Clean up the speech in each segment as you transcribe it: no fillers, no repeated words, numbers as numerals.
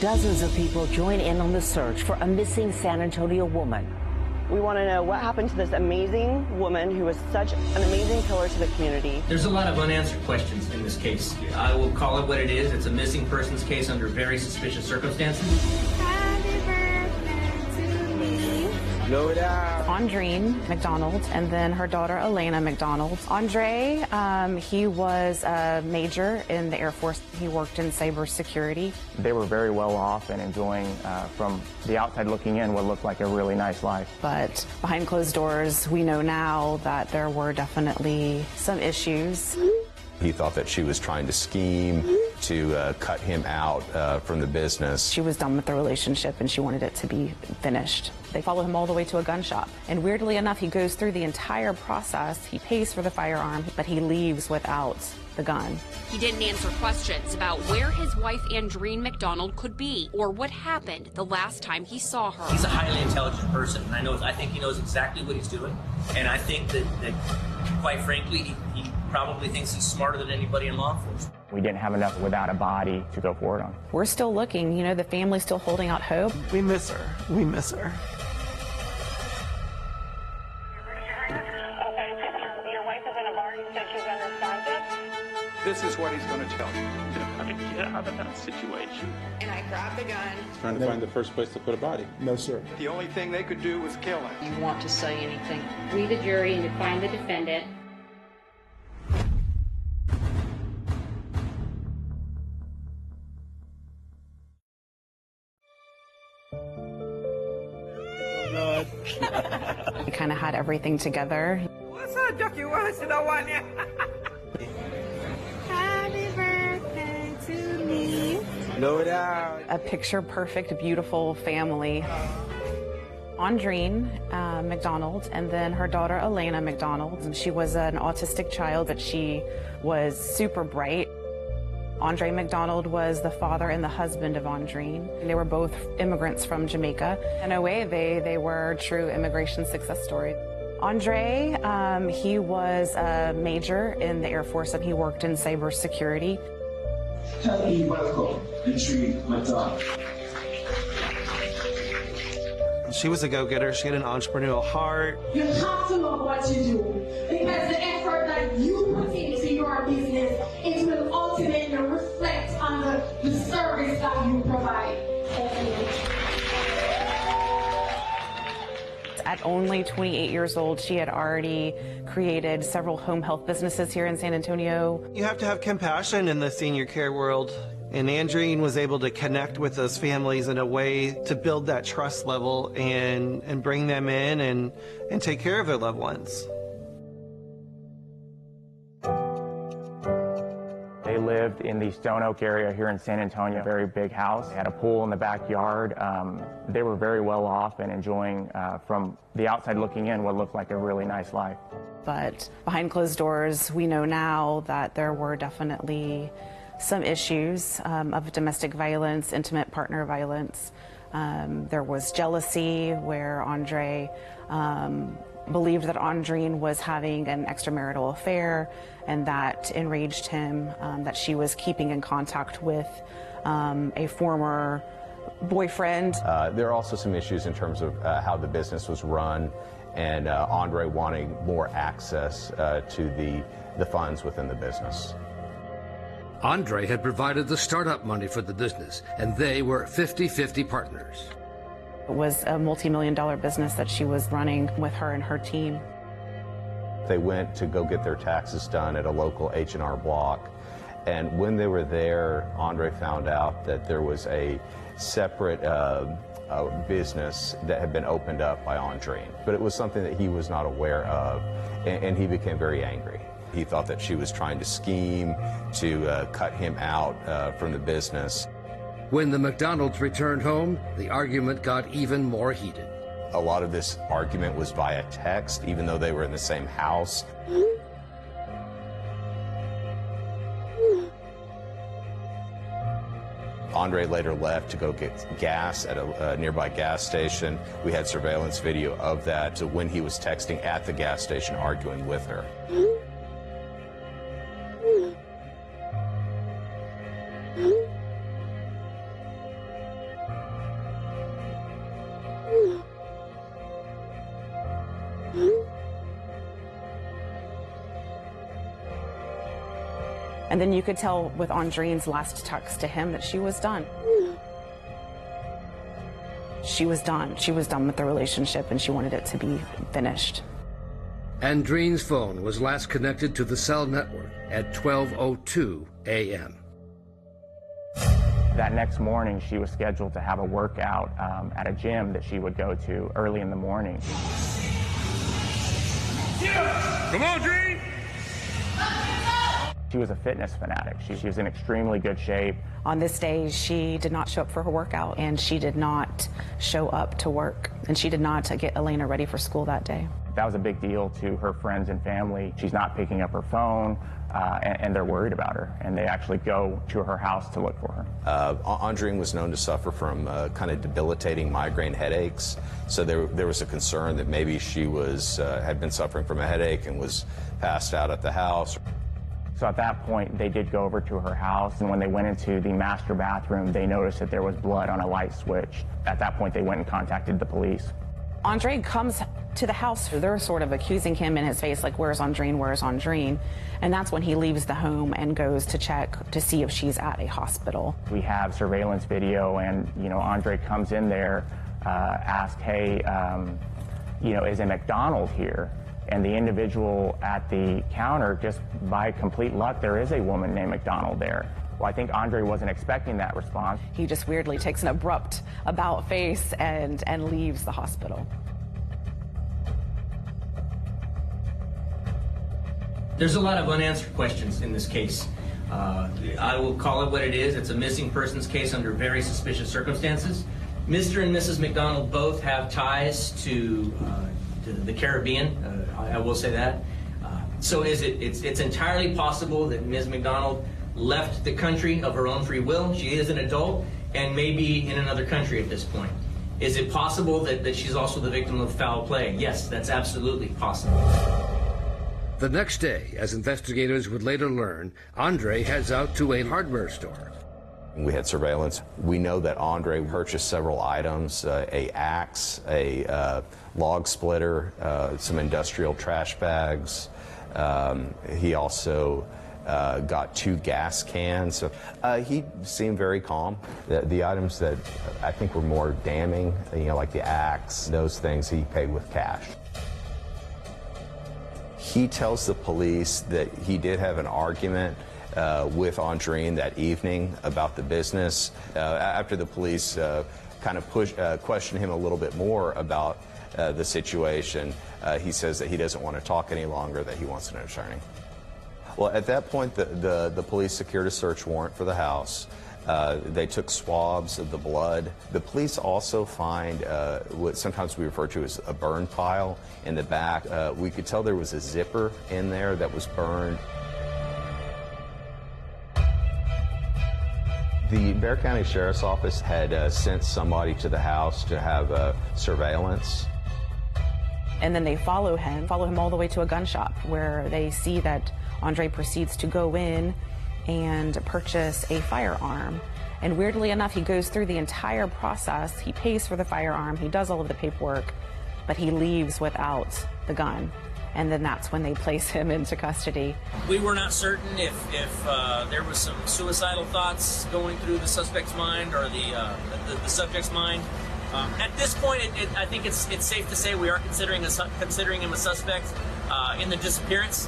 Dozens of people join in on the search for a missing San Antonio woman. We want to know what happened to this amazing woman who was such an amazing pillar to the community. There's a lot of unanswered questions in this case. I will call it what it is. It's a missing persons case under very suspicious circumstances. Happy birthday to me. Blow it out. Andreen McDonald, and then her daughter Elena McDonald. Andre, he was a major in the Air Force. He worked in cybersecurity. They were very well off and enjoying, from the outside looking in, what looked like a really nice life. But behind closed doors, we know now that there were definitely some issues. He thought that she was trying to scheme to cut him out from the business. She was done with the relationship and she wanted it to be finished. They follow him all the way to a gun shop. And weirdly enough, he goes through the entire process. He pays for the firearm, but he leaves without the gun. He didn't answer questions about where his wife Andreen McDonald could be or what happened the last time he saw her. He's a highly intelligent person, and I think he knows exactly what he's doing. And I think that quite frankly, he probably thinks he's smarter than anybody in law enforcement. We didn't have enough without a body to go forward on. We're still looking, the family's still holding out hope. We miss her. We miss her. This is what he's going to tell you. How to get out of that situation. And I grabbed the gun. Trying to find the first place to put a body. No, sir. The only thing they could do was kill him. You want to say anything? We, the jury, and to find the defendant. We kind of had everything together. What's up, Ducky? What's the one? Happy birthday to me. Blow it out. A picture-perfect, beautiful family. Andreen McDonald, and then her daughter Elena McDonald. She was an autistic child, but she was super bright. Andre McDonald was the father and the husband of Andreen. They were both immigrants from Jamaica. In a way, they were a true immigration success story. Andre, he was a major in the Air Force and he worked in cybersecurity. Happy welcome, Andreen McDonald. She was a go-getter. She had an entrepreneurial heart. You have to love what you do because the effort that you put into your business, it will ultimately reflect on the service that you provide. At only 28 years old, she had already created several home health businesses here in San Antonio. You have to have compassion in the senior care world. And Andreen was able to connect with those families in a way to build that trust level and bring them in and take care of their loved ones. They lived in the Stone Oak area here in San Antonio, a very big house. They had a pool in the backyard. They were very well off and enjoying, from the outside looking in, what looked like a really nice life. But behind closed doors, we know now that there were definitely some issues of domestic violence, intimate partner violence. There was jealousy where Andre believed that Andreen was having an extramarital affair, and that enraged him, that she was keeping in contact with a former boyfriend. There are also some issues in terms of how the business was run and Andre wanting more access to the funds within the business. Andre had provided the startup money for the business, and they were 50-50 partners. It was a multi-million-dollar business that she was running with her and her team. They went to go get their taxes done at a local H&R Block, and when they were there, Andre found out that there was a separate business that had been opened up by Andreen, but it was something that he was not aware of, and he became very angry. He thought that she was trying to scheme to cut him out from the business. When the McDonalds returned home, the argument got even more heated. A lot of this argument was via text, even though they were in the same house. Andre later left to go get gas at a nearby gas station. We had surveillance video of that, so when he was texting at the gas station arguing with her. And then you could tell with Andrene's last text to him that she was done. She was done. She was done with the relationship, and she wanted it to be finished. Andrene's phone was last connected to the cell network at 12:02 a.m. That next morning, she was scheduled to have a workout at a gym that she would go to early in the morning. Yeah! Come on, Dream! She was a fitness fanatic. She was in extremely good shape. On this day, she did not show up for her workout, and she did not show up to work, and she did not get Elena ready for school that day. That was a big deal to her friends and family. She's not picking up her phone, and they're worried about her, and they actually go to her house to look for her. Andrene was known to suffer from kind of debilitating migraine headaches, so there was a concern that maybe she had been suffering from a headache and was passed out at the house. So at that point, they did go over to her house, and when they went into the master bathroom, they noticed that there was blood on a light switch. At that point, they went and contacted the police. Andre comes to the house. They're sort of accusing him in his face, like, where's Andrene, where's Andrene? And that's when he leaves the home and goes to check to see if she's at a hospital. We have surveillance video, and, Andre comes in there, asks, hey, is a McDonald here? And the individual at the counter, just by complete luck, there is a woman named McDonald there. Well, I think Andre wasn't expecting that response. He just weirdly takes an abrupt about face and leaves the hospital. There's a lot of unanswered questions in this case. I will call it what it is. It's a missing persons case under very suspicious circumstances. Mr. and Mrs. McDonald both have ties to the Caribbean. I will say that. So it's entirely possible that Ms. McDonald left the country of her own free will. She is an adult and may be in another country at this point. Is it possible that she's also the victim of foul play? Yes, that's absolutely possible. The next day, as investigators would later learn, Andre heads out to a hardware store. We had surveillance. We know that Andre purchased several items, a axe, a log splitter, some industrial trash bags. He also got 2 gas cans. So, he seemed very calm. The items that I think were more damning, like the axe, those things he paid with cash. He tells the police that he did have an argument with Andrene that evening about the business. After the police kind of questioned him a little bit more about the situation, he says that he doesn't want to talk any longer, that he wants an attorney. Well, at that point, the police secured a search warrant for the house. They took swabs of the blood. The police also find what sometimes we refer to as a burn pile in the back. We could tell there was a zipper in there that was burned. The Bexar County Sheriff's Office had sent somebody to the house to have surveillance. And then they follow him all the way to a gun shop where they see that Andre proceeds to go in and purchase a firearm. And weirdly enough, he goes through the entire process. He pays for the firearm, he does all of the paperwork, but he leaves without the gun. And then that's when they place him into custody. We were not certain if there was some suicidal thoughts going through the suspect's mind or the subject's mind. At this point, I think it's safe to say we are considering him a suspect in the disappearance.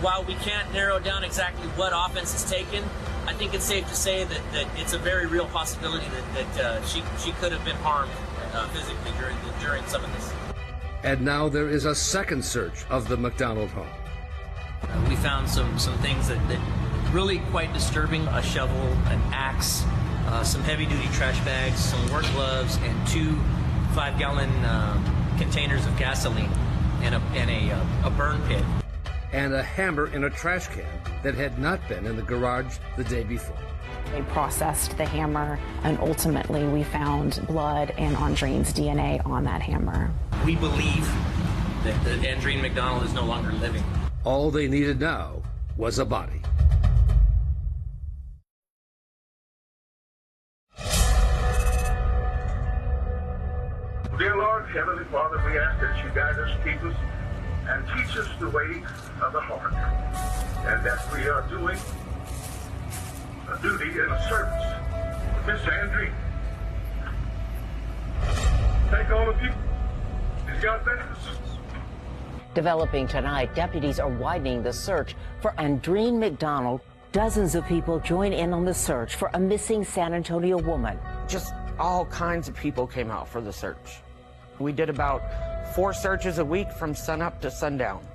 While we can't narrow down exactly what offense is taken, I think it's safe to say that it's a very real possibility that she could have been harmed physically during some of this. And now there is a second search of the McDonald home. We found some things that really quite disturbing: a shovel, an axe, some heavy-duty trash bags, some work gloves, and 2 5-gallon containers of gasoline, and a burn pit. And a hammer in a trash can that had not been in the garage the day before. They processed the hammer, and ultimately we found blood and Andrene's DNA on that hammer. We believe that Andrene McDonald is no longer living. All they needed now was a body. Dear Lord, Heavenly Father, we ask that you guide us, keep us, and teach us the way of the heart, and that we are doing a duty and a service. Miss Andrew, thank all of you. God bless us. Developing tonight, deputies are widening the search for Andreen McDonald. Dozens of people join in on the search for a missing San Antonio woman. Just all kinds of people came out for the search. We did about 4 searches a week from sunup to sundown.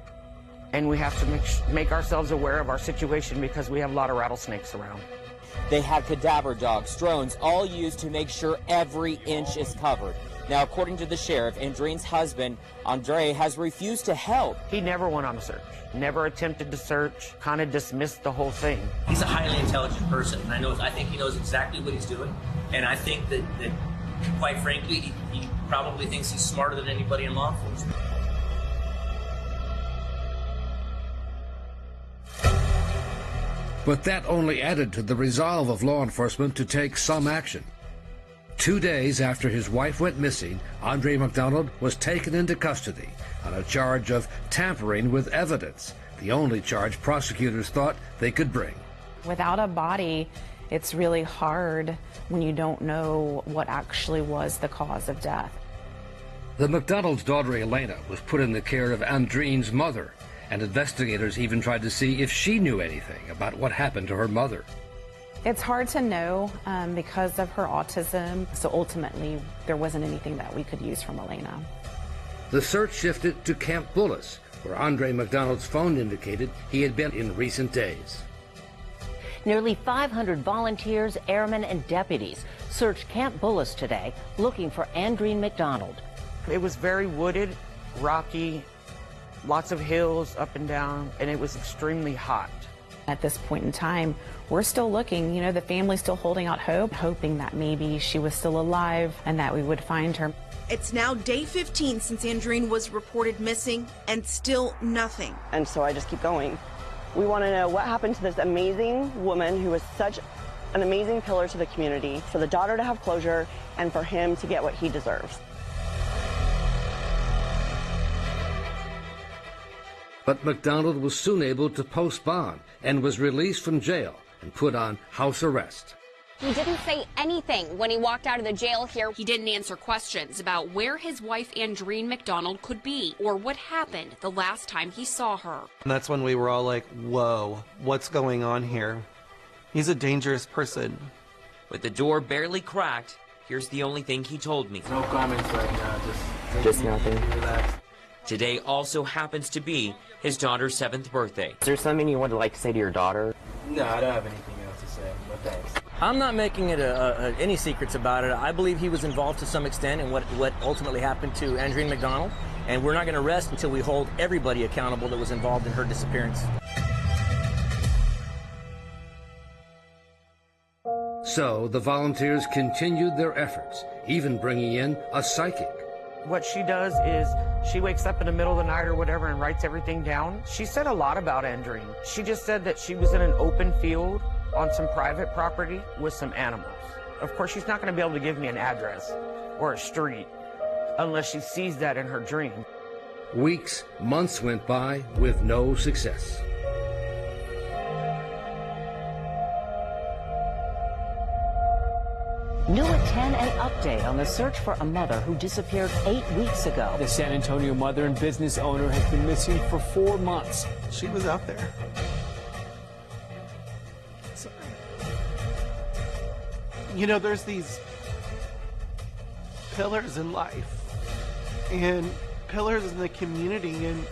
And we have to make ourselves aware of our situation because we have a lot of rattlesnakes around. They had cadaver dogs, drones, all used to make sure every inch is covered. Now, according to the sheriff, Andreen's husband, Andre, has refused to help. He never went on a search, never attempted to search, kind of dismissed the whole thing. He's a highly intelligent person, and I think he knows exactly what he's doing. And I think that quite frankly, he probably thinks he's smarter than anybody in law enforcement. But that only added to the resolve of law enforcement to take some action. 2 days after his wife went missing, Andre McDonald was taken into custody on a charge of tampering with evidence, the only charge prosecutors thought they could bring. Without a body, it's really hard when you don't know what actually was the cause of death. The McDonald's daughter, Elena, was put in the care of Andreen's mother, and investigators even tried to see if she knew anything about what happened to her mother. It's hard to know because of her autism, so ultimately there wasn't anything that we could use from Elena. The search shifted to Camp Bullis, where Andre McDonald's phone indicated he had been in recent days. Nearly 500 volunteers, airmen, and deputies searched Camp Bullis today looking for Andreen McDonald. It was very wooded, rocky, lots of hills up and down, and it was extremely hot. At this point in time, we're still looking. You know, the family's still holding out hope, hoping that maybe she was still alive and that we would find her. It's now day 15 since Andreen was reported missing, and still nothing. And so I just keep going. We want to know what happened to this amazing woman who was such an amazing pillar to the community, for the daughter to have closure and for him to get what he deserves. But McDonald was soon able to post bond and was released from jail and put on house arrest. He didn't say anything when he walked out of the jail here. He didn't answer questions about where his wife Andreen McDonald could be or what happened the last time he saw her. And that's when we were all like, whoa, what's going on here? He's a dangerous person. With the door barely cracked, here's the only thing he told me. No comments right now, just nothing. Relax. Today also happens to be his daughter's 7th birthday. Is there something you would like to say to your daughter? No, I don't have anything else to say, but thanks. I'm not making it any secrets about it. I believe he was involved to some extent in what ultimately happened to Andreen McDonald, and we're not going to rest until we hold everybody accountable that was involved in her disappearance. So the volunteers continued their efforts, even bringing in a psychic. What she does is she wakes up in the middle of the night or whatever and writes everything down. She said a lot about Andreen. She just said that she was in an open field on some private property with some animals. Of course, she's not going to be able to give me an address or a street unless she sees that in her dream. Weeks, months went by with no success. New at 10, an update on the search for a mother who disappeared 8 weeks ago. The San Antonio mother and business owner has been missing for 4 months. She was out there. Sorry. You know, there's these pillars in life and pillars in the community, and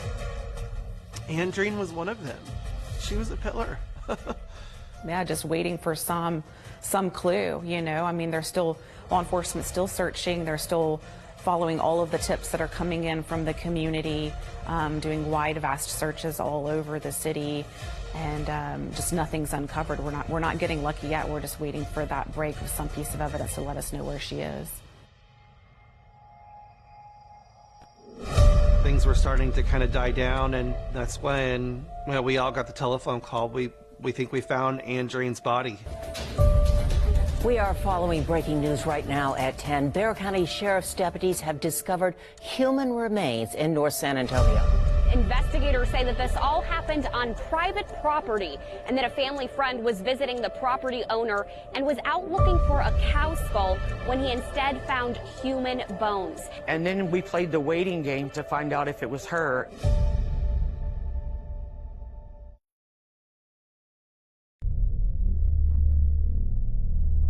Andreen was one of them. She was a pillar. Yeah, just waiting for some clue, you know. I mean, law enforcement still searching. They're still following all of the tips that are coming in from the community, doing wide, vast searches all over the city, and just nothing's uncovered. We're not getting lucky yet. We're just waiting for that break of some piece of evidence to let us know where she is. Things were starting to kind of die down, and that's when we all got the telephone call. We think we found Andreen's body. We are following breaking news right now at 10. Bexar County Sheriff's deputies have discovered human remains in North San Antonio. Investigators say that this all happened on private property and that a family friend was visiting the property owner and was out looking for a cow skull when he instead found human bones. And then we played the waiting game to find out if it was her.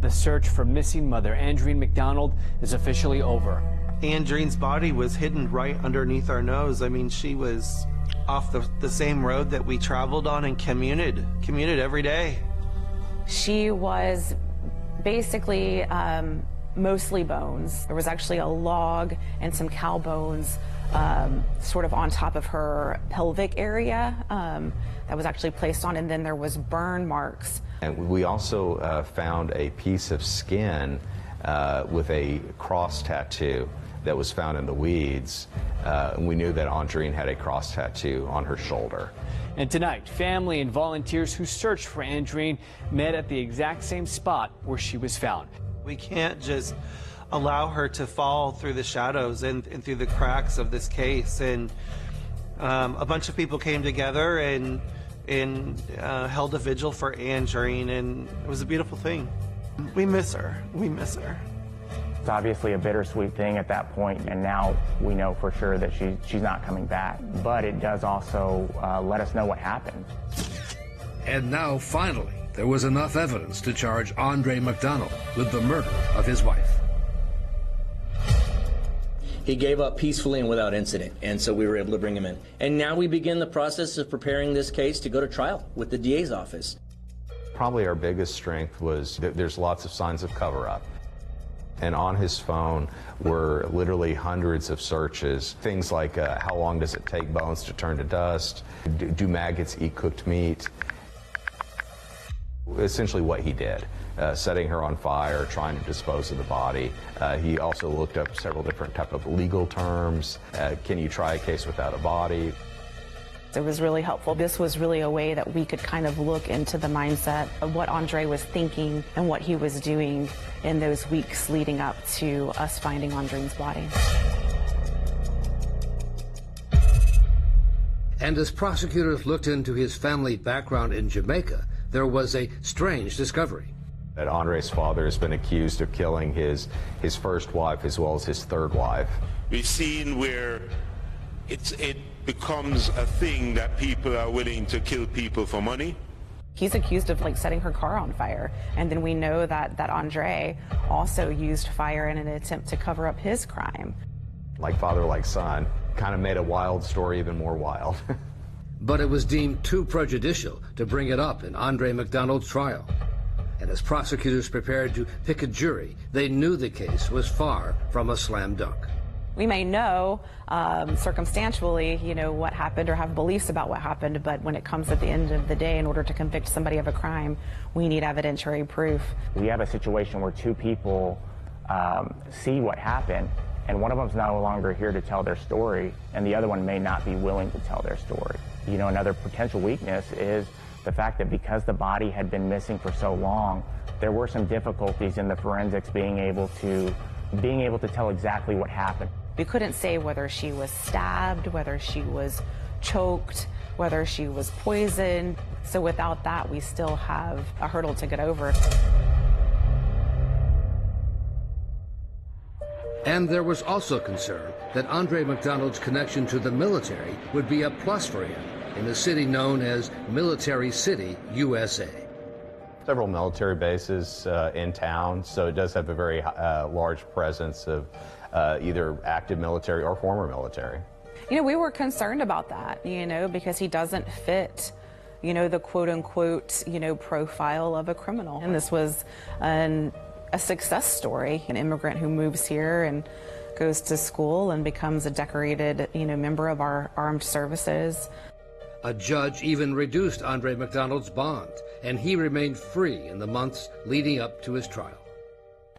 The search for missing mother Andreen McDonald is officially over. Andreen's body was hidden right underneath our nose. I mean, she was off the same road that we traveled on and commuted every day. She was basically mostly bones. There was actually a log and some cow bones sort of on top of her pelvic area that was actually placed on, and then there was burn marks. And we also found a piece of skin with a cross tattoo that was found in the weeds. And we knew that Andreen had a cross tattoo on her shoulder. And tonight, family and volunteers who searched for Andreen met at the exact same spot where she was found. We can't just allow her to fall through the shadows and through the cracks of this case. And a bunch of people came together and held a vigil for Andreen, and it was a beautiful thing. We miss her. We miss her. It's obviously a bittersweet thing at that point, and now we know for sure that she's not coming back. But it does also let us know what happened. And now, finally, there was enough evidence to charge Andre McDonald with the murder of his wife. He gave up peacefully and without incident, and so we were able to bring him in. And now we begin the process of preparing this case to go to trial with the DA's office. Probably our biggest strength was that there's lots of signs of cover-up. And on his phone were literally hundreds of searches. Things like how long does it take bones to turn to dust? Do maggots eat cooked meat? Essentially what he did, setting her on fire, trying to dispose of the body. He also looked up several different type of legal terms. Can you try a case without a body? It was really helpful. This was really a way that we could kind of look into the mindset of what Andre was thinking and what he was doing in those weeks leading up to us finding Andreen's body. And as prosecutors looked into his family background in Jamaica, there was a strange discovery. That Andre's father has been accused of killing his first wife as well as his third wife. We've seen where it becomes a thing that people are willing to kill people for money. He's accused of setting her car on fire, and then we know that Andre also used fire in an attempt to cover up his crime. Like father, like son, kind of made a wild story even more wild. But it was deemed too prejudicial to bring it up in Andre McDonald's trial. And as prosecutors prepared to pick a jury, they knew the case was far from a slam dunk. We may know circumstantially, what happened or have beliefs about what happened, but when it comes at the end of the day, in order to convict somebody of a crime, we need evidentiary proof. We have a situation where two people see what happened, and one of them's no longer here to tell their story, and the other one may not be willing to tell their story. Another potential weakness is the fact that because the body had been missing for so long, there were some difficulties in the forensics being able to tell exactly what happened. We couldn't say whether she was stabbed, whether she was choked, whether she was poisoned. So without that, we still have a hurdle to get over. And there was also concern that Andre McDonald's connection to the military would be a plus for him in a city known as Military City, USA. Several military bases in town, so it does have a very large presence of either active military or former military. We were concerned about that, because he doesn't fit, the quote-unquote, profile of a criminal. And this was a success story, an immigrant who moves here and goes to school and becomes a decorated, member of our armed services. A judge even reduced Andre McDonald's bond, and he remained free in the months leading up to his trial.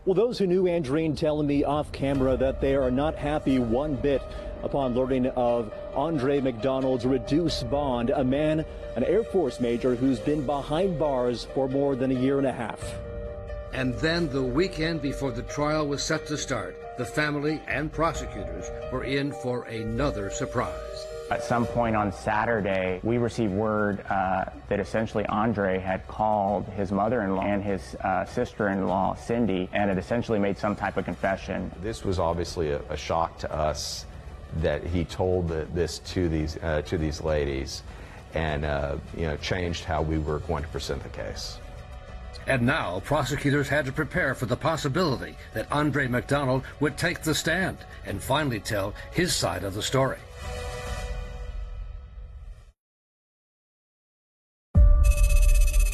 Well, those who knew Andreen telling me off camera that they are not happy one bit upon learning of Andre McDonald's reduced bond, a man, an Air Force major who's been behind bars for more than a year and a half. And then the weekend before the trial was set to start, the family and prosecutors were in for another surprise. At some point on Saturday, we received word that essentially Andre had called his mother-in-law and his sister-in-law, Cindy, and had essentially made some type of confession. This was obviously a shock to us that he told this to these ladies, and changed how we were going to present the case. And now prosecutors had to prepare for the possibility that Andre McDonald would take the stand and finally tell his side of the story.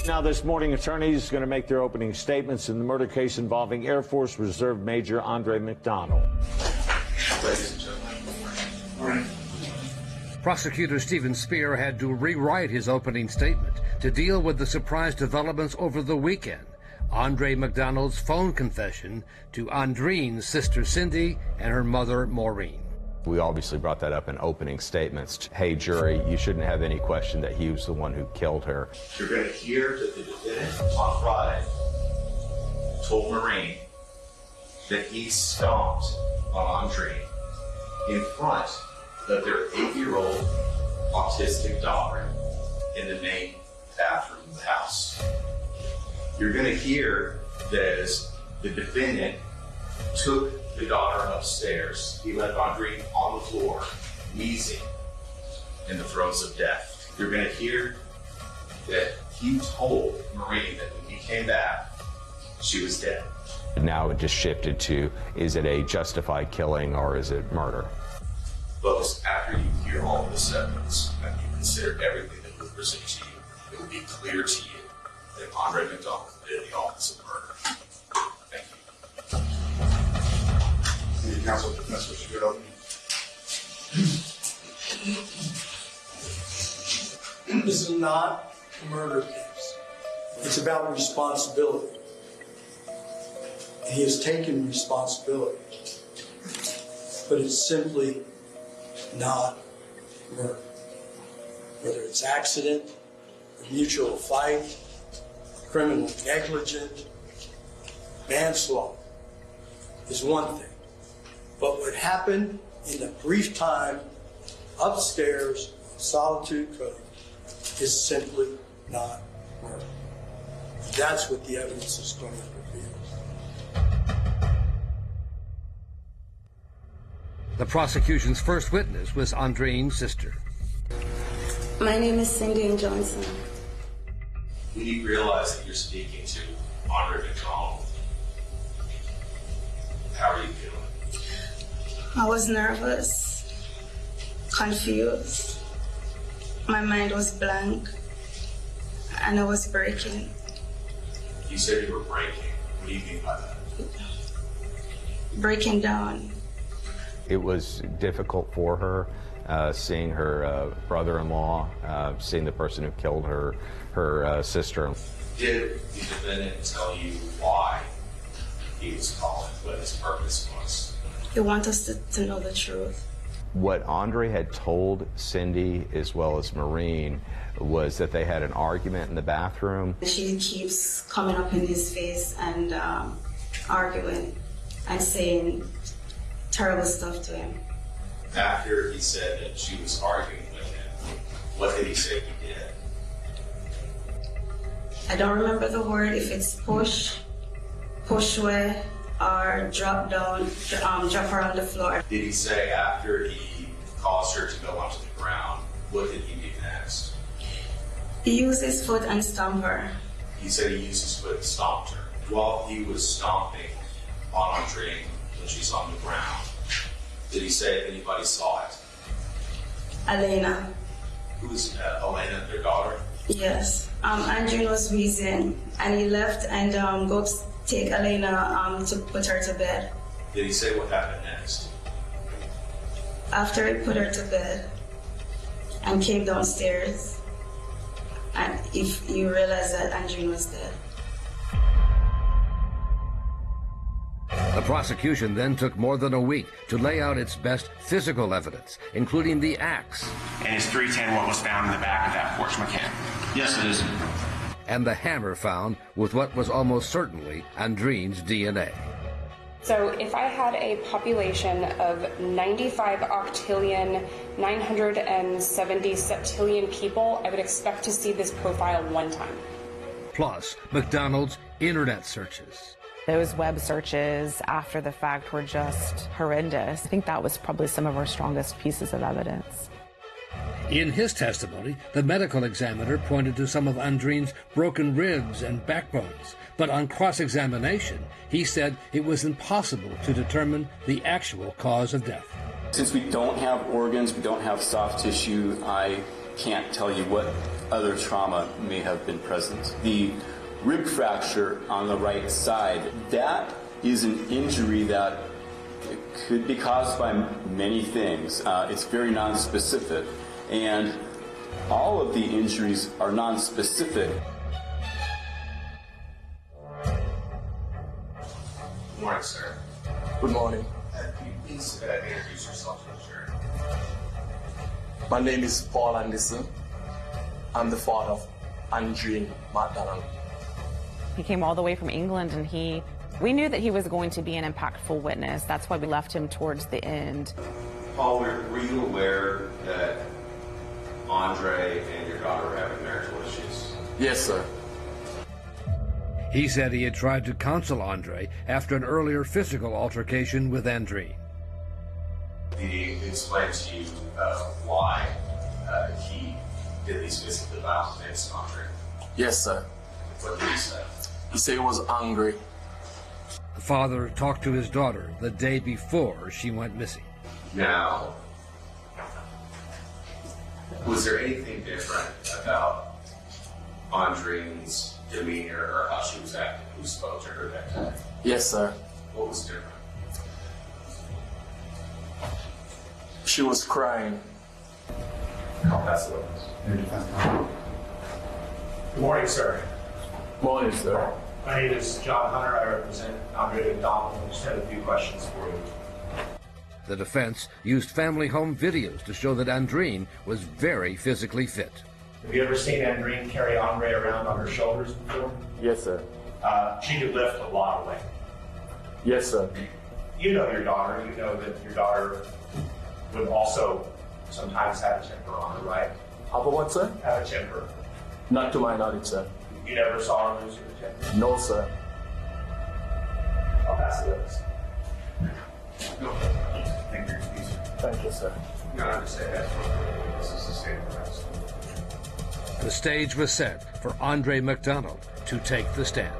Now this morning, attorneys are going to make their opening statements in the murder case involving Air Force Reserve Major Andre McDonald. Ladies and gentlemen, Prosecutor Stephen Spear had to rewrite his opening statement to deal with the surprise developments over the weekend. Andre McDonald's phone confession to Andreen's sister Cindy and her mother Maureen. We obviously brought that up in opening statements. Hey, jury, you shouldn't have any question that he was the one who killed her. You're going to hear that the defendant on Friday told Maureen that he stomped on Andre in front of their 8-year-old autistic daughter in the main bathroom of the house. You're going to hear that as the defendant took the daughter upstairs, he left Andre on the floor, wheezing in the throes of death. You're going to hear that he told Maureen that when he came back, she was dead. Now it just shifted to, is it a justified killing or is it murder? Folks, after you hear all of this evidence and you consider everything that we present to you, it will be clear to you that Andre McDonald committed the offense of murder. Thank you. City Council, that's what you got. This is not a murder case. It's about responsibility. He has taken responsibility, but it's simply not murder. Whether it's accident, a mutual fight, criminal negligence, manslaughter is one thing. But what happened in the brief time upstairs on Solitude Cove is simply not murder. That's what the evidence is going to reveal. The prosecution's first witness was Andreen's sister. My name is Cindy Johnson. When you realize that you're speaking to Andre McDonald, how are you feeling? I was nervous, confused. My mind was blank, and I was breaking. You said you were breaking. What do you mean by that? Breaking down. It was difficult for her, seeing her brother-in-law, seeing the person who killed her sister. Did the defendant tell you why he was calling, what his purpose was? He wants us to know the truth. What Andre had told Cindy as well as Maureen was that they had an argument in the bathroom. She keeps coming up in his face and arguing and saying terrible stuff to him. After he said that she was arguing with him, what did he say he did? I don't remember the word, if it's push away, or drop down, drop her on the floor. Did he say after he caused her to go onto the ground, what did he do next? He used his foot and stomped her. He said he used his foot and stomped her. While he was stomping on Andre when she's on the ground, did he say if anybody saw it? Elena. Who was Elena, their daughter? Yes. Andrew was wheezing, and he left and go take Elena to put her to bed. Did he say what happened next? After he put her to bed and came downstairs, and if you realize that Andrew was dead. The prosecution then took more than a week to lay out its best physical evidence, including the axe. And is 310 what was found in the back of that porch mechanic? Yes, it is. And the hammer found with what was almost certainly Andreen's DNA. So if I had a population of 95 octillion, 970 septillion people, I would expect to see this profile one time. Plus, McDonald's internet searches. Those web searches after the fact were just horrendous. I think that was probably some of our strongest pieces of evidence. In his testimony, the medical examiner pointed to some of Andreen's broken ribs and backbones, but on cross-examination, he said it was impossible to determine the actual cause of death. Since we don't have organs, we don't have soft tissue, I can't tell you what other trauma may have been present. The rib fracture on the right side, that is an injury that could be caused by many things. It's very nonspecific, and all of the injuries are nonspecific. Good morning, sir. Good morning. Can you please introduce yourself to the jury? My name is Paul Anderson. I'm the father of Andreen McDonald. He came all the way from England, and we knew that he was going to be an impactful witness. That's why we left him towards the end. Paul, were you aware that Andre and your daughter were having marital issues? Yes, sir. He said he had tried to counsel Andre after an earlier physical altercation with Andreen. Did he explain to you why he did these physically violent things to Andre? Yes, sir. What did he say? He said he was angry. The father talked to his daughter the day before she went missing. Now, was there anything different about Andreen's demeanor or how she was acting when you spoke to her that day? Yes, sir. What was different? She was crying. I'll pass the witness. Good morning, sir. Morning, sir. My name is John Hunter. I represent Andre McDonald. I just had a few questions for you. The defense used family home videos to show that Andreen was very physically fit. Have you ever seen Andreen carry Andre around on her shoulders before? Yes, sir. She could lift a lot of weight. Yes, sir. You know your daughter. You know that your daughter would also sometimes have a temper on her, right? Have a what, sir? Have a temper. Not to my knowledge, sir. You never saw her lose her temper? No, sir. I'll pass the witness. Thank you, please. Thank you, sir. You don't have to say that. This is the state of arrest. The stage was set for Andre McDonald to take the stand.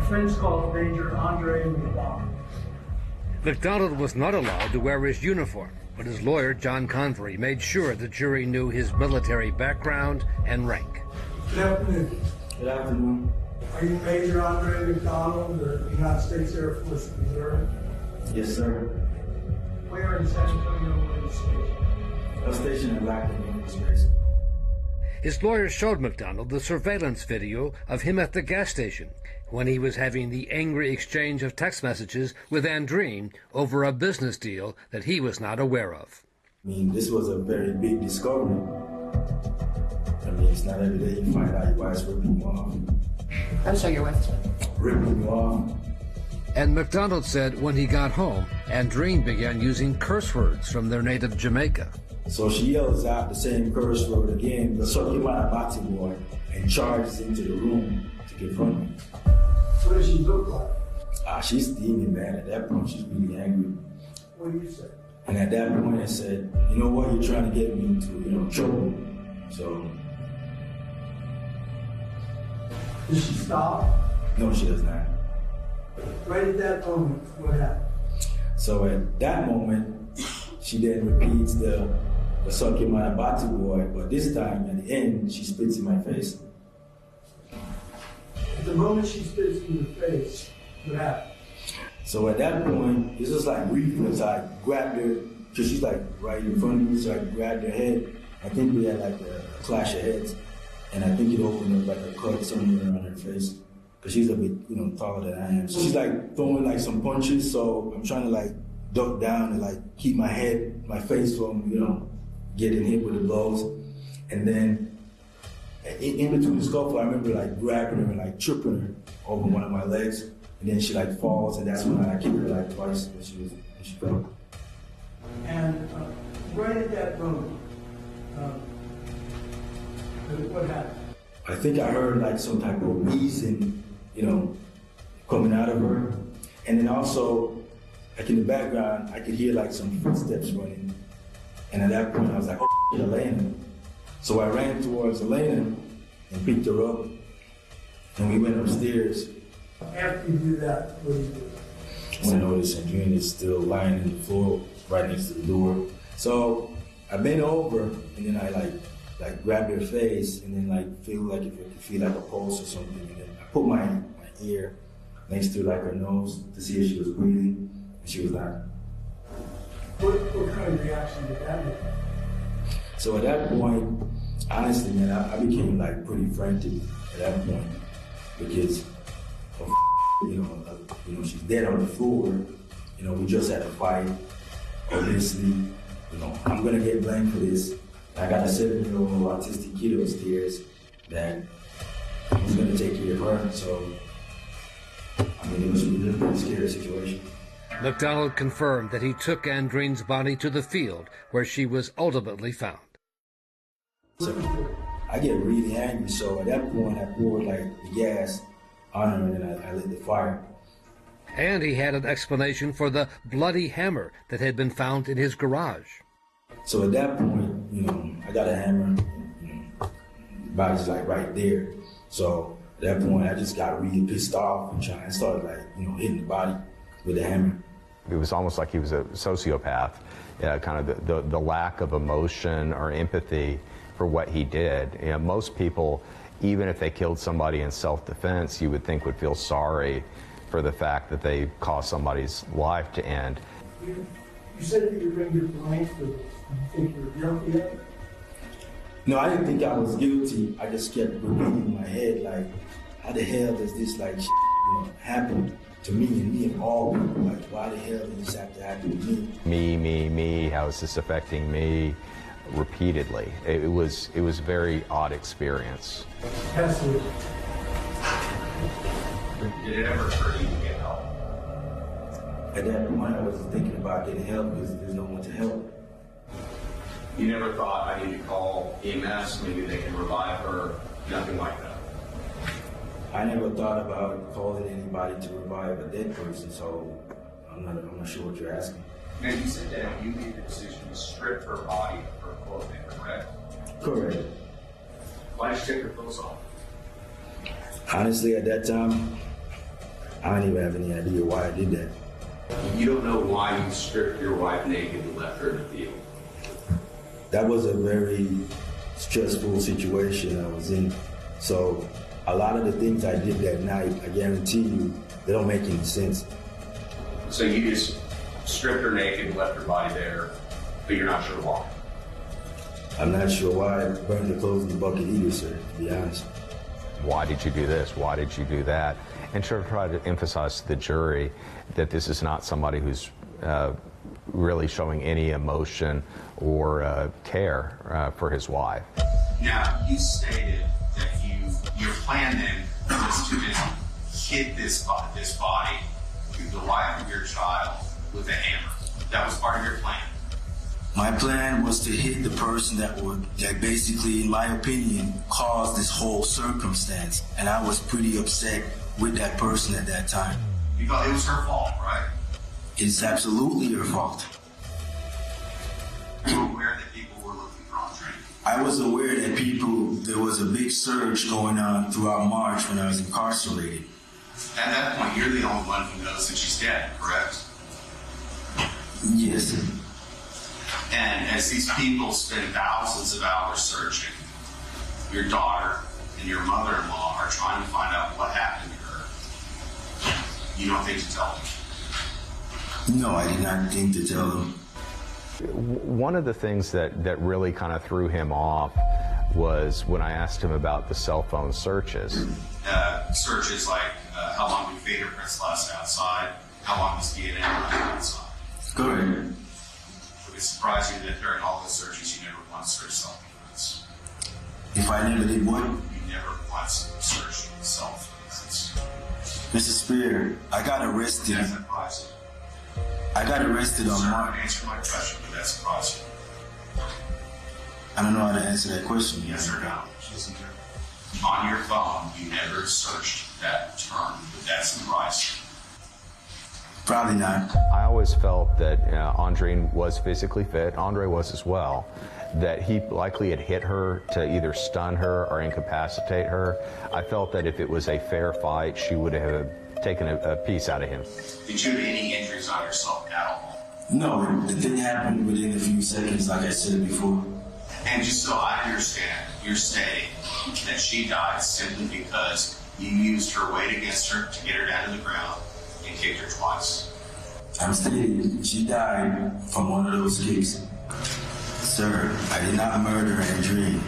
Defense calls Major Andre McDonald. McDonald was not allowed to wear his uniform, but his lawyer, John Convery, made sure the jury knew his military background and rank. Good afternoon. Good afternoon. Are you Major Andre McDonald, the United States Air Force Reserve? Yes, sir. Where in San Antonio were you stationed? I was stationed in Blackton, Space. His lawyer showed McDonald the surveillance video of him at the gas station when he was having the angry exchange of text messages with Andreen over a business deal that he was not aware of. I mean, this was a very big discovery. I mean, it's not every day you find out your wife's ripping you off. I'm sorry, your wife's ripping you off. And McDonald said when he got home, Andreen began using curse words from their native Jamaica. So she yells out the same curse word again, the Sokimana Bati boy, and charges into the room to confront me. What does she look like? She's steaming, man. At that point, she's really angry. What do you say? And at that point, I said, you know what, you're trying to get me into, trouble. So. Does she stop? No, she does not. Right at that moment, what happened? So at that moment, she then repeats the Sokimana Bati boy, but this time at the end, she spits in my face. At the moment she spits in your face, what happened? So at that point, this was like reflex. I grabbed her, because she's like right in front of me, so I grabbed her head. I think we had like a clash of heads, and I think it opened up like a cut somewhere on her face, because she's a bit, taller than I am. So she's like throwing like some punches, so I'm trying to like duck down and like keep my head, my face from, getting hit with the blows. And then in between the scuffle, I remember like grabbing her and like tripping her over one of my legs, and then she like falls, and that's when I kicked her like twice when she fell. And right at that moment, what happened? I think I heard like some type of wheezing, coming out of her. And then also, like in the background, I could hear like some footsteps running. And at that point, I was like, oh, Elena. So I ran towards Elena and picked her up. And we went upstairs. After you do that, what do you do? When I noticed Andreen is still lying on the floor right next to the door. So I bent over and then I like grabbed her face and then like feel like if I could feel like a pulse or something. And then I put my ear next to like her nose to see if she was breathing, and she was not. What kind of reaction did that make? So at that point, honestly, man, I became like pretty frantic at that point because of, she's dead on the floor. We just had a fight. Obviously, I'm gonna get blamed for this. I got a 7-year-old autistic kid upstairs that was gonna take care of her. So, it was a pretty scary situation. McDonald confirmed that he took Andreen's body to the field where she was ultimately found. So I get really angry, so at that point I poured like the gas on her and then I lit the fire. And he had an explanation for the bloody hammer that had been found in his garage. So at that point, I got a hammer, body's like right there. So at that point I just got really pissed off and started like, hitting the body with the hammer. It was almost like he was a sociopath, kind of the lack of emotion or empathy for what he did. Most people, even if they killed somebody in self-defense, you would think would feel sorry for the fact that they caused somebody's life to end. You said that you were going to blame for this. Do you think you were guilty of it? No, I didn't think I was guilty. I just kept repeating in my head, like, how the hell does this happen to me and me and all people? Like, why the hell did this have to happen to me? Me, how is this affecting me? Repeatedly. It was a very odd experience. Absolutely. Did it ever occur to you to get help? At that point, I wasn't thinking about getting help because there's no one to help. You never thought, I need to call EMS, maybe they can revive her, nothing like that? I never thought about calling anybody to revive a dead person, so I'm not sure what you're asking. Now, you said that you made the decision to strip her body of her clothing, correct? Correct. Why did you take her clothes off? Honestly, at that time, I don't even have any idea why I did that. You don't know why you stripped your wife naked and left her in the field? That was a very stressful situation I was in. So a lot of the things I did that night, I guarantee you, they don't make any sense. So you just stripped her naked and left her body there, but you're not sure why? I'm not sure why I burned the clothes in the bucket either, sir, to be honest. Why did you do this? Why did you do that? And try to emphasize to the jury that this is not somebody who's really showing any emotion or care for his wife. Now, you stated that your plan then was to just hit this body through the life of your child with a hammer. That was part of your plan. My plan was to hit the person that basically, in my opinion, caused this whole circumstance. And I was pretty upset with that person at that time. You thought it was her fault, right? It's absolutely her fault. You were aware that people were looking for Andre? I was aware that there was a big surge going on throughout March when I was incarcerated. At that point, you're the only one who knows that she's dead, correct? Yes. And as these people spend thousands of hours searching, your daughter and your mother-in-law are trying to find out what happened to her. You don't think to tell them? No, I did not think to tell them. One of the things that really kind of threw him off was when I asked him about the cell phone searches. Searches like how long do fingerprints last outside? How long does DNA last outside? Go ahead. Would it surprise you that during all those searches you never once searched self-defense? If I never did what? You never once searched self-defense. Mr. Spear, I got arrested. That surprised you? I got arrested on March. Answer my question, but that surprised you. I don't know how to answer that question. Yes or no? On your phone, you never searched that term, but that surprised you. Probably not. I always felt that Andreen was physically fit, Andre was as well, that he likely had hit her to either stun her or incapacitate her. I felt that if it was a fair fight, she would have taken a piece out of him. Did you have any injuries on yourself at all? No, the thing happened within a few seconds, like I said before. And just so I understand, you're saying that she died simply because you used her weight against her to get her down to the ground and kicked her twice. I'm stating she died from one of those kicks. Sir, I did not murder Andreen.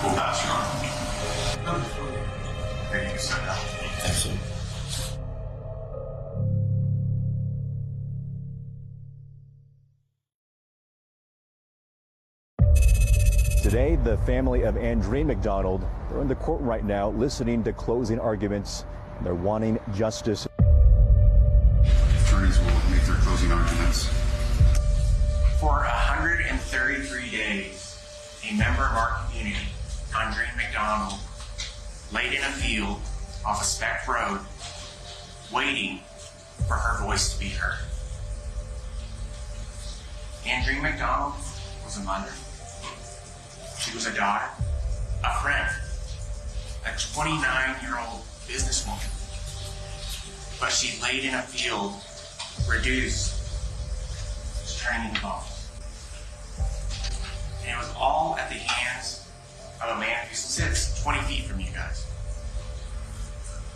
We'll pass your arm. Then you can sit down. Absolutely. Today, the family of Andreen McDonald are in the court right now listening to closing arguments. They're wanting justice. Attorneys will make their closing arguments. For 133 days, a member of our community, Andreen McDonald, laid in a field off a Speck Road, waiting for her voice to be heard. Andreen McDonald was a mother. She was a daughter, a friend, a 29-year-old businesswoman. But she laid in a field, reduced to turning into bones. And it was all at the hands of a man who sits 20 feet from you guys.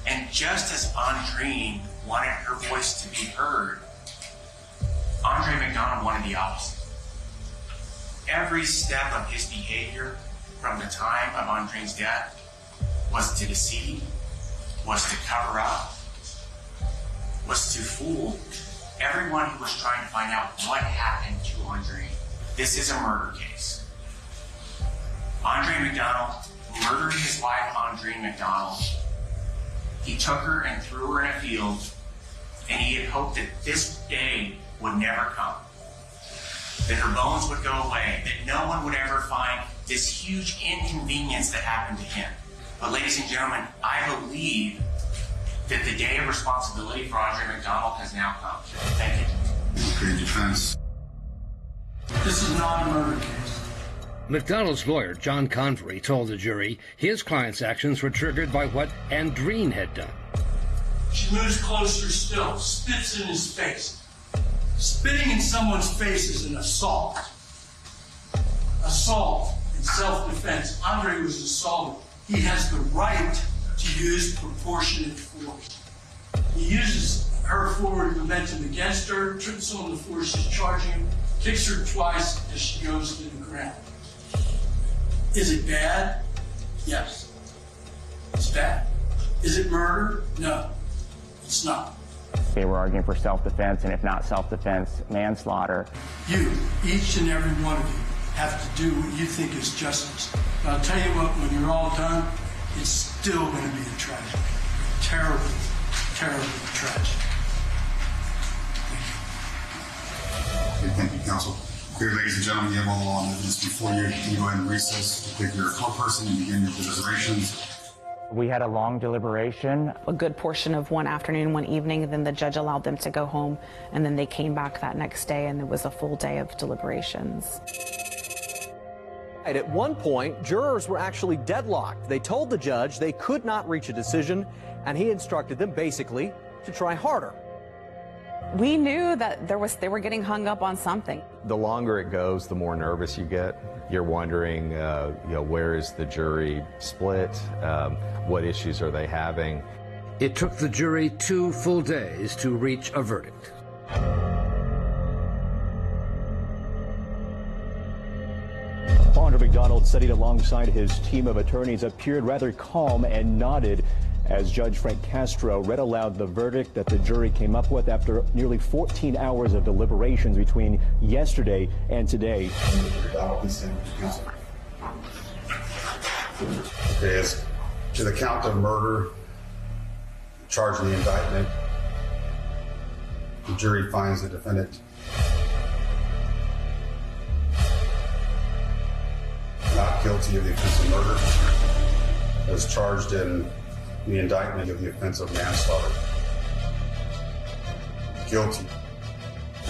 And just as Andreen wanted her voice to be heard, Andre McDonald wanted the opposite. Every step of his behavior from the time of Andreen's death was to deceive, was to cover up, was to fool everyone who was trying to find out what happened to Andreen. This is a murder case. Andre McDonald murdered his wife, Andreen McDonald. He took her and threw her in a field, and he had hoped that this day would never come. That her bones would go away, that no one would ever find this huge inconvenience that happened to him. But ladies and gentlemen, I believe that the day of responsibility for Andre McDonald has now come. Thank you. Great defense. This is not a murder case. McDonald's lawyer, John Convery, told the jury his client's actions were triggered by what Andreen had done. She moves closer still, spits in his face. Spitting in someone's face is an assault. Assault in self-defense. Andre was assaulted. He has the right to use proportionate force. He uses her forward momentum against her, trips on the force she's charging him, kicks her twice as she goes to the ground. Is it bad? Yes. It's bad. Is it murder? No, it's not. They were arguing for self-defense, and if not self-defense, manslaughter. You, each and every one of you, have to do what you think is justice. But I'll tell you what, when you're all done, it's still going to be a tragedy. A terrible, terrible tragedy. Okay, thank you, counsel. Okay, ladies and gentlemen, you have all the law and evidence before you. You can go ahead and recess to pick your co-person and begin your deliberations. We had a long deliberation. A good portion of one afternoon, one evening, and then the judge allowed them to go home, and then they came back that next day, and it was a full day of deliberations. At one point, jurors were actually deadlocked. They told the judge they could not reach a decision, and he instructed them basically to try harder. We knew that they were getting hung up on something. The longer it goes, the more nervous you get. You're wondering, where is the jury split? What issues are they having? It took the jury 2 full days to reach a verdict. Andre McDonald, sitting alongside his team of attorneys, appeared rather calm and nodded as Judge Frank Castro read aloud the verdict that the jury came up with after nearly 14 hours of deliberations between yesterday and today. Okay, as to the count of murder charged in the indictment, the jury finds the defendant not guilty of the offense of murder, as charged in the indictment of the offense of manslaughter. Guilty.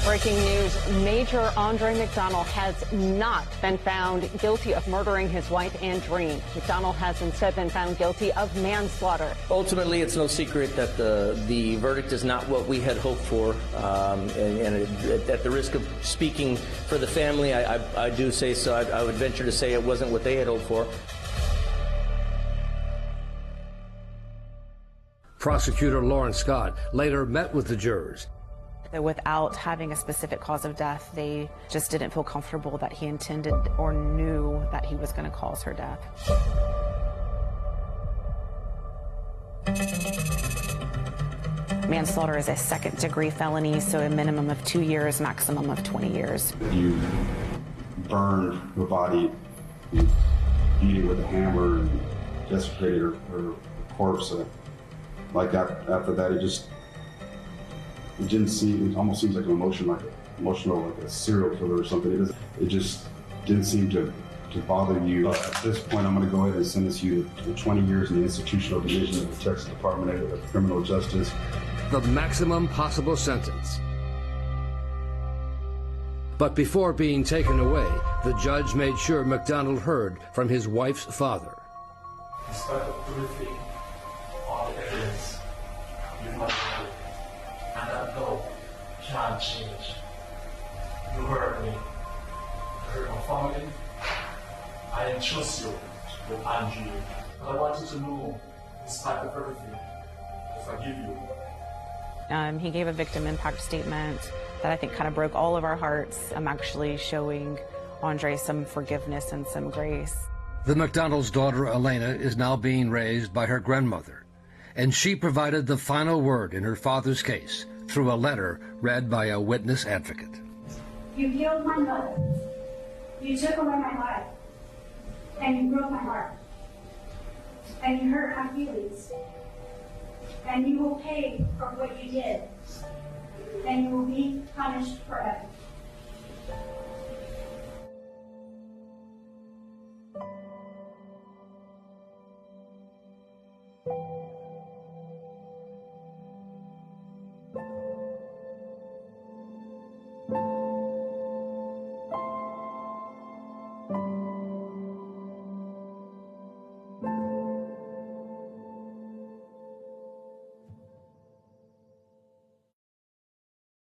Breaking news, Major Andre McDonald has not been found guilty of murdering his wife, Andreen. McDonald has instead been found guilty of manslaughter. Ultimately, it's no secret that the verdict is not what we had hoped for. At the risk of speaking for the family, I do say so. I would venture to say it wasn't what they had hoped for. Prosecutor Lauren Scott later met with the jurors. Without having a specific cause of death, they just didn't feel comfortable that he intended or knew that he was going to cause her death. Manslaughter is a second-degree felony, so a minimum of 2 years, maximum of 20 years. You burned the body, you beat it with a hammer, and desecrated her corpse. Like after that, it didn't seem. It almost seems like an emotional, like a serial killer or something. It just didn't seem to bother you. At this point, I'm going to go ahead and sentence you to 20 years in the institutional division of the Texas Department of Criminal Justice. The maximum possible sentence. But before being taken away, the judge made sure McDonald heard from his wife's father. Despite everything, all the evidence, you must know, and that no can change. You heard me. You heard my family. I entrust you with Andrew. But I want you to know, despite of everything, I forgive you. He gave a victim impact statement that I think kind of broke all of our hearts. I'm actually showing Andre some forgiveness and some grace. The McDonald's daughter, Elena, is now being raised by her grandmother, and she provided the final word in her father's case through a letter read by a witness advocate. You killed my mother. You took away my life. And you broke my heart. And you hurt my feelings. And you will pay for what you did. And you will be punished forever.